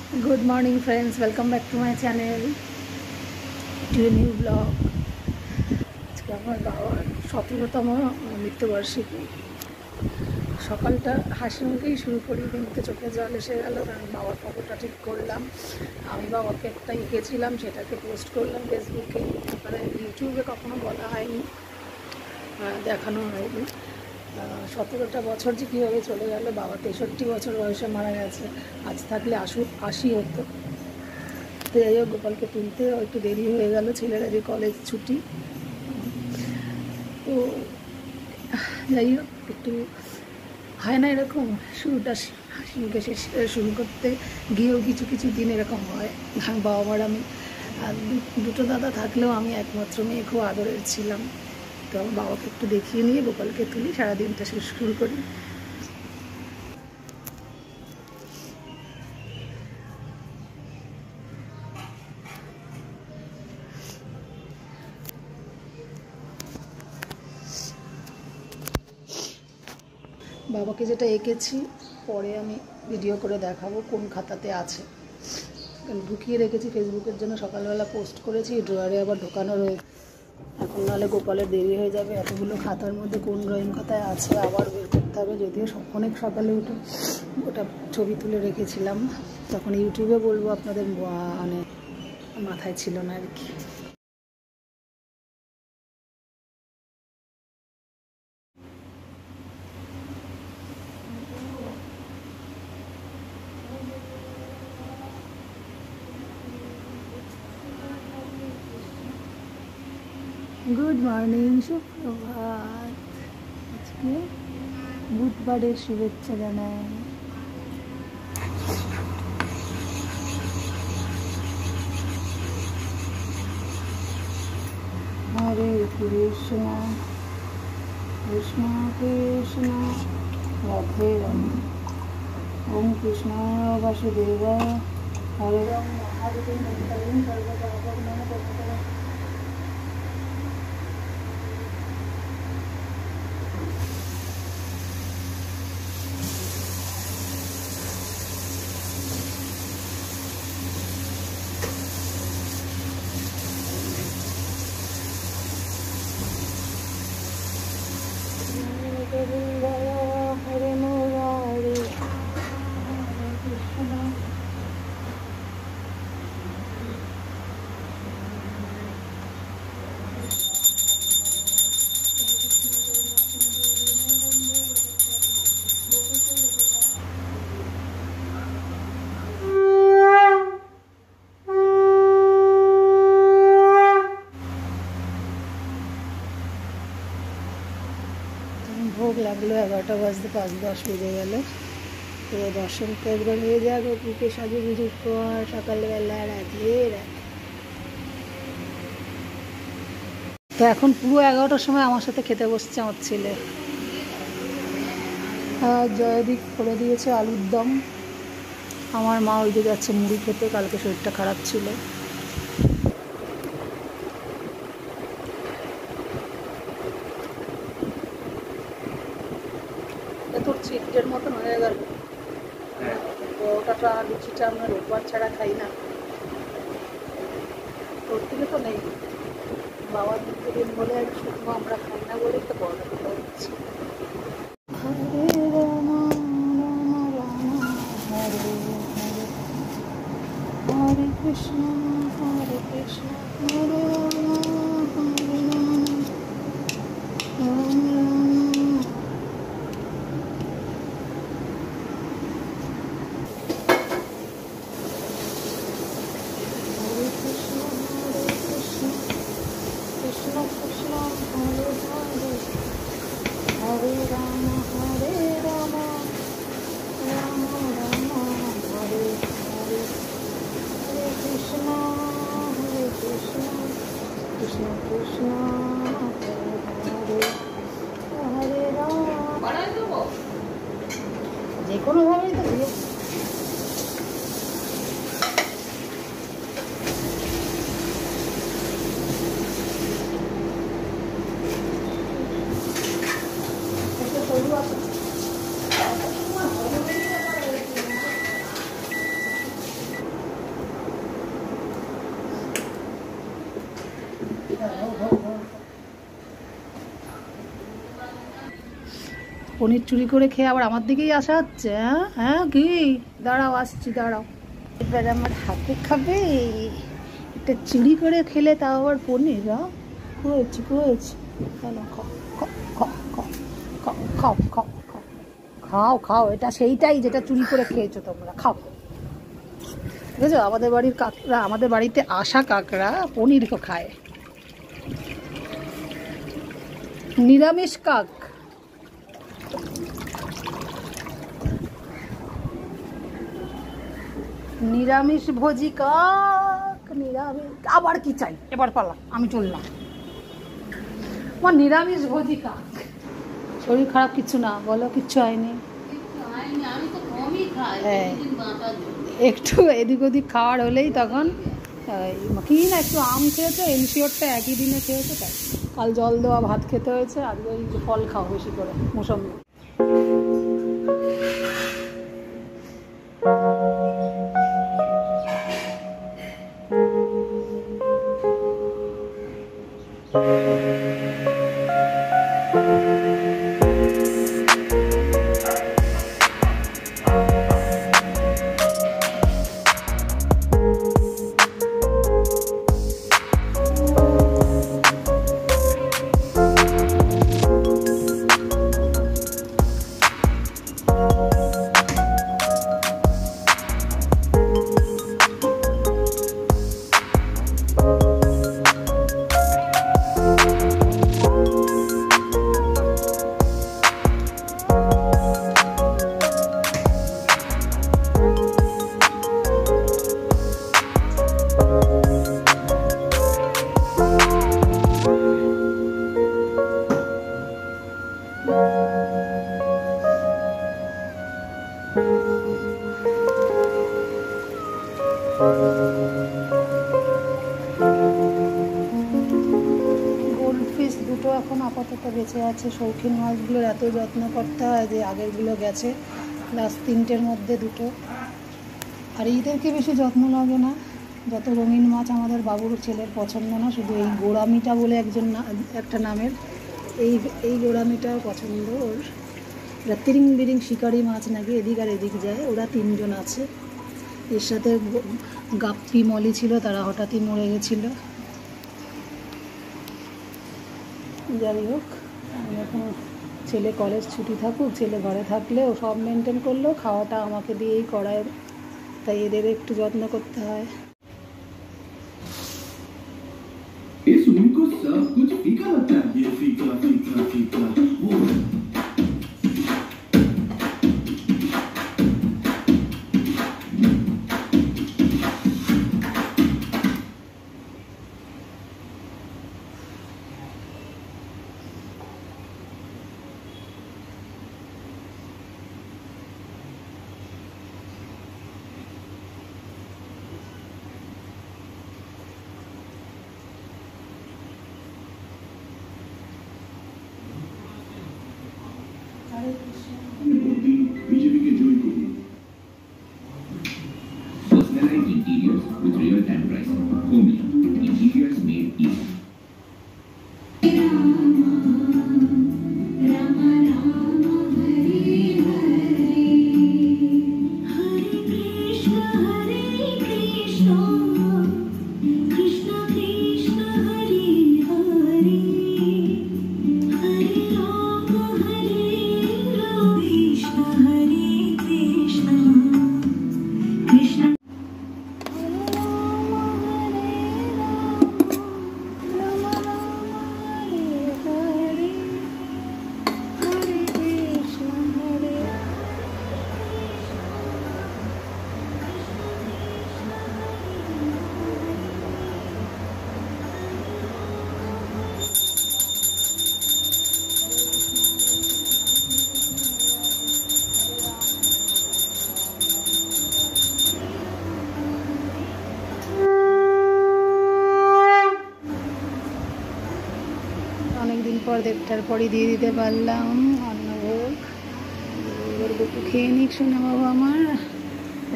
Good morning friends, welcome back to my channel, to a new vlog. আজকে আমার বাবার 17তম মৃত্যুবার্ষিকী। সকালটা হাসি মুখেই শুরু করি, কিন্তু চোখে জল এসে গেল, কারণ বাবার ফটোটা ঠিক করলাম। আমি বাবাকে একটা এঁকেছিলাম, সেটাকে পোস্ট করলাম ফেসবুকে। তারপরে ইউটিউবে কখনো বলা হয়নি, দেখানো হয়নি। 17টা বছর যে কীভাবে চলে গেল। বাবা 63 বছর বয়সে মারা গেছে, আজ থাকলে 80 হতো। তো যাই হোক, গোপালকে তুলতে একটু দেরি হয়ে গেল, ছেলেরা যে কলেজ ছুটি। তো যাই হোক, একটু হয় না এরকম, শুরুটা হাসি মুখে শেষ শুরু করতে গিয়েও কিছু কিছু দিন এরকম হয়। বাবা মার আমি দুটো দাদা থাকলেও আমি একমাত্র মেয়ে, খুব আদরের ছিলাম। তো আমার বাবাকে একটু দেখিয়ে নিয়ে গোপালকে তুলি, সারাদিনটা শেষ শুরু করি। বাবাকে যেটা এঁকেছি পরে আমি ভিডিও করে দেখাবো কোন খাতাতে আছে, ঢুকিয়ে রেখেছি ফেসবুকের জন্য। সকালবেলা পোস্ট করেছি, ড্রয়ারে আবার ঢোকানো রয়েছে। এখন নাহলে গোপালের দেরি হয়ে যাবে, এতগুলো খাতার মধ্যে কোন ড্রয়িং খাতায় আছে আবার বের করতে হবে। যদিও অনেক সকালে উঠে ওটা ছবি তুলে রেখেছিলাম, তখন ইউটিউবে বলবো আপনাদের মানে মাথায় ছিল না আর কি। গুড মর্নিং, সুপ্রভাত। আজকে বুধবারের শুভেচ্ছা জানাই। হরে কৃষ্ণ কৃষ্ণ কৃষ্ণ রাধে রাধে, ওম কৃষ্ণ বাসুদেব হরে রাম মহাদেব সর্বদা। হরে মুরারি কৃষ্ণ। ভোগ লাগলো 11টা বাজতে 5-10 বেজে গেল। তো দর্শন তো একবার হয়ে যাক, ওকে সাজু গুজুর পর সকালবেলা রাধে রাধে। তো এখন পুরো 11টার সময় আমার সাথে খেতে বসছে আমার ছেলে। জয়দীপ করে দিয়েছে আলুর দম, আমার মা ওই দিকে যাচ্ছে মুড়ি খেতে, কালকে শরীরটা খারাপ ছিল। তোর চিটের মতন হয়ে গেল। ওটা লুচিটা আমরা রোববার ছাড়া খাই না, তোর থেকে তো নেই। বাবার দিন বলে শুধু আমরা খাই না বলেই তো বড় কথা হচ্ছে। হরে রাম রাম রাম হরে হরে, হরে কৃষ্ণ কৃষ্ণ হরে রাম হরে Ram Ram Ram. Krishna Krishna Hare Hare, Hare Rama Hare Rama, Rama Rama Hare Hare, Hare Krishna Krishna Krishna Hare Hare, পনির চুরি করে খেয়ে আবার আমার দিকেই আসা হচ্ছে। হ্যাঁ হ্যাঁ, কি? দাঁড়াও, আসছি, দাঁড়াও। এবার আমার হাতে খাবে? এটা চুরি করে খেলে তাও আবার পনির? হয়েছে হয়েছে, চলো খাও খাও খাও খাও খাও খাও খাও খাও খাও। এটা সেইটাই যেটা চুরি করে খেয়েছো তোমরা, খাও। বুঝেছো, আমাদের বাড়ির কাকরা, আমাদের বাড়িতে আসা কাকরা পনির তো খায়। নিরামিষ কাক। নিরামিষ ভোজি কাক, নিরামিষ। আবার কি চাই? এবার পালা, আমি চললাম। আমার নিরামিষ ভোজি কাক। শরীর খারাপ কিছু না বলো? কিচ্ছু হয়নি। হ্যাঁ, একটু এদিক ওদিক খাওয়ার হলেই তখন কি না, একটু আম খেয়েছো, এনশিওরটা একই দিনে খেয়েছো, তাই কাল জল দেওয়া ভাত খেতে হয়েছে। আজকে ওই ফল খাও বেশি করে, মৌসম্বি। গোল্ডফিশ দুটো এখন আপাতত বেঁচে আছে। শৌখিন মাছগুলোর এত যত্ন করতে হয় যে আগেরগুলো গেছে, লাস্ট 3টের মধ্যে 2টো। আর এদেরকে বেশি যত্ন লাগে না। যত রঙিন মাছ আমাদের বাবুর ছেলের পছন্দ না, শুধু এই গোড়ামিটা বলে একটা নামের এই গোড়ামিটাও পছন্দ ওর। ওরা তিরিং বিরিং শিকারি মাছ নাকি, এদিক আর এদিক যায়। ওরা 3জন আছে। এর সাথে গাপ্পি মলি ছিল, তারা হঠাৎই মরে গেছিল। যাই হোক, এখন ছেলে কলেজ ছুটি থাকুক, ছেলে ঘরে থাকলে ও সব মেনটেন করলেও খাওয়াটা আমাকে দিয়েই করায়, তাই এদের একটু যত্ন করতে হয়। सब कुछ फीका लगता है, ये फीका फीका फीका वो बीजेपी के जोई को personalized interiors with real-time pricing. Homely interiors made easy. অনেকদিন পর 1:30টার পরই দিয়ে দিতে পারলাম অন্নভোগ। এবার গপু খেয়ে নিক, শোনা বাবা আমার।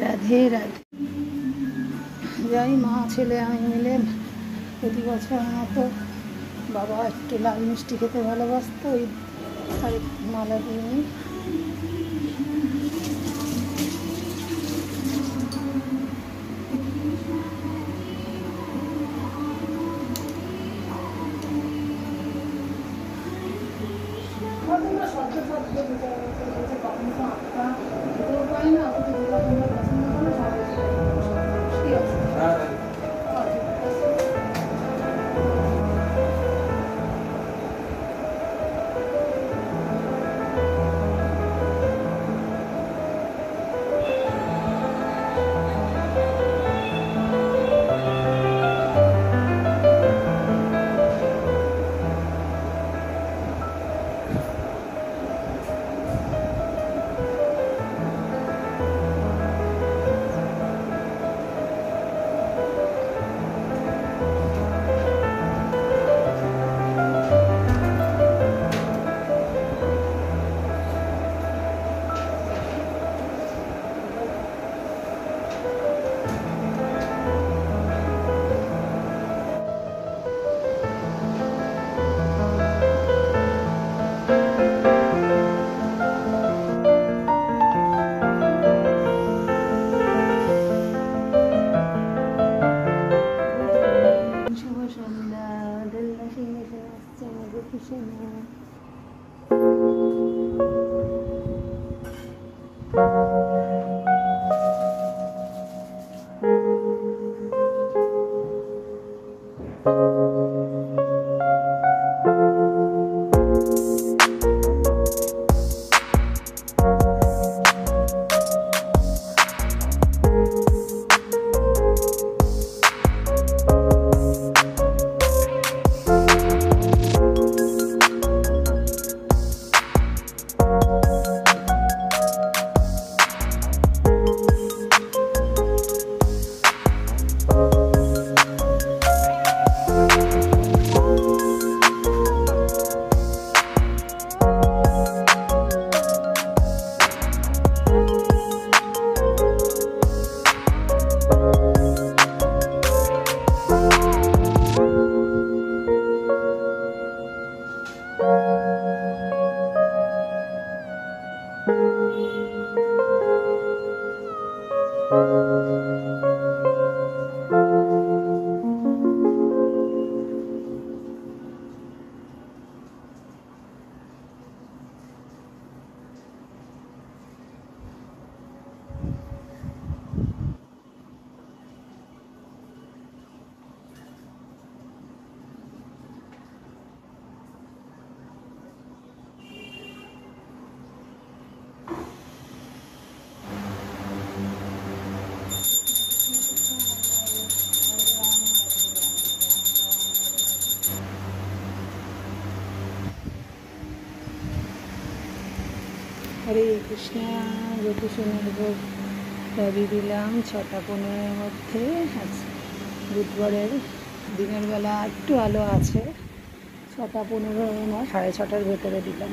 রাধে রাধে। যাই মা ছেলে আমি মিলে প্রতি বছর মতো বাবা একটু লাল মিষ্টি খেতে ভালোবাসতো, ওই আর মালা দিয়ে নিই। হরে কৃষ্ণ। জ্যোতিষের ভোগ দাবি দিলাম 6:15 মধ্যে। আজ বুধবারের দিনের বেলা একটু আলো আছে, 6:15 না 6:30 ভেতরে দিলাম।